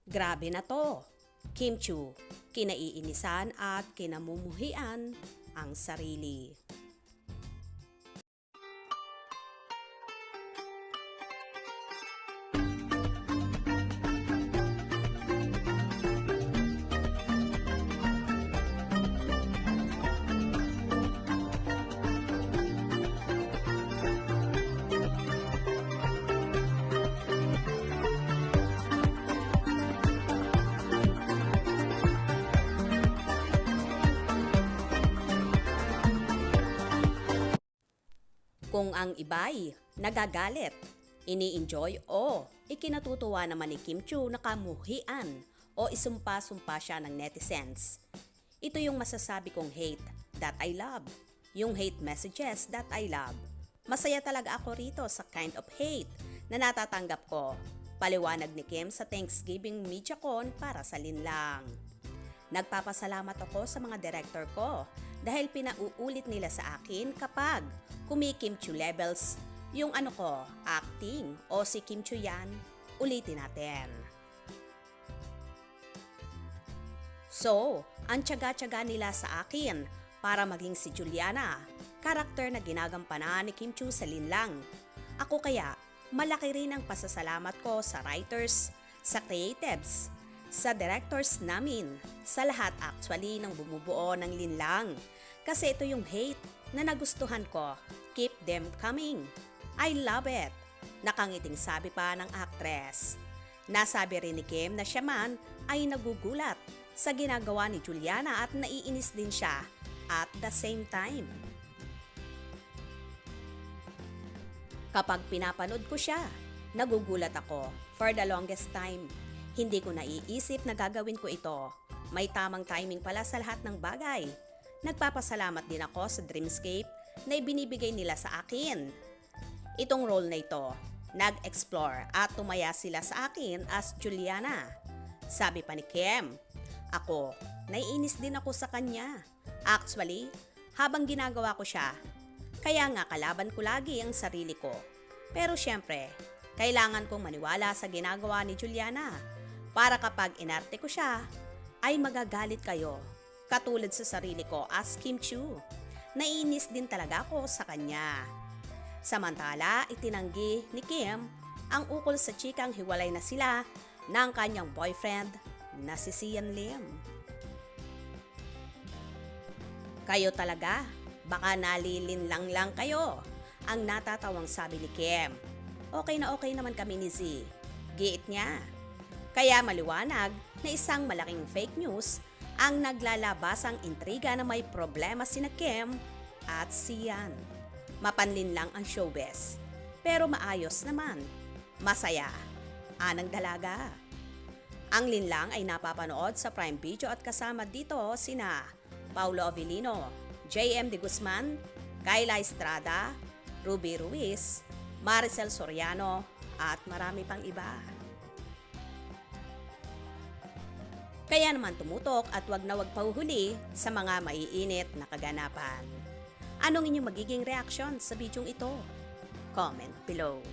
Grabe na to. Kim Chu, kinaiinisan at kinamumuhian ang sarili. Kung ang iba'y nagagalit, ini-enjoy o ikinatutuwa naman ni Kim Chu na kamuhian o isumpa-sumpa siya ng netizens. Ito yung masasabi kong hate that I love, yung hate messages that I love. Masaya talaga ako rito sa kind of hate na natatanggap ko. Paliwanag ni Kim sa Thanksgiving MediaCon para sa Linlang. Nagpapasalamat ako sa mga director ko dahil pinauulit nila sa akin kapag Kim Chu levels yung acting o si Kim Chu yan, ulitin natin. So, ang tiyaga-tiyaga nila sa akin para maging si Juliana, karakter na ginagampanan ni Kim Chu sa Linlang. Ako kaya, malaki rin ang pasasalamat ko sa writers, sa creatives, sa directors namin, sa lahat actually ng bumubuo ng Linlang. Kasi ito yung hate na nagustuhan ko. Keep them coming. I love it. Nakangiting sabi pa ng actress. Nasabi rin ni Kim na siya man ay nagugulat sa ginagawa ni Juliana at naiinis din siya at the same time. Kapag pinapanood ko siya, nagugulat ako for the longest time. Hindi ko naiisip na gagawin ko ito. May tamang timing pala sa lahat ng bagay. Nagpapasalamat din ako sa Dreamscape na ibinibigay nila sa akin. Itong role na ito, nag-explore at tumaya sila sa akin as Juliana. Sabi pa ni Kim, ako, naiinis din ako sa kanya. Actually, habang ginagawa ko siya, kaya nga kalaban ko lagi ang sarili ko. Pero syempre, kailangan kong maniwala sa ginagawa ni Juliana para kapag inarte ko siya, ay magagalit kayo. Katulad sa sarili ko as Kim Chu. Naiinis din talaga ako sa kanya. Samantala, itinanggi ni Kim ang ukol sa chikang hiwalay na sila ng kanyang boyfriend na si Sian Lim. Kayo talaga, baka nalilinlang lang kayo, ang natatawang sabi ni Kim. Okay na okay naman kami ni Z. Giit niya. Kaya maliwanag na isang malaking fake news ang naglalabasang intriga na may problema sina Kim at Sian. Mapanlin lang ang showbiz, pero maayos naman. Masaya. Anang dalaga. Ang Linlang ay napapanood sa Prime Video at kasama dito sina Paulo Avellino, JM De Guzman, Kayla Estrada, Ruby Ruiz, Maricel Soriano at marami pang iba. Kaya naman tumutok at wag na wag pauhuli sa mga maiinit na kaganapan. Anong inyong magiging reaksyon sa bidyong ito? Comment below.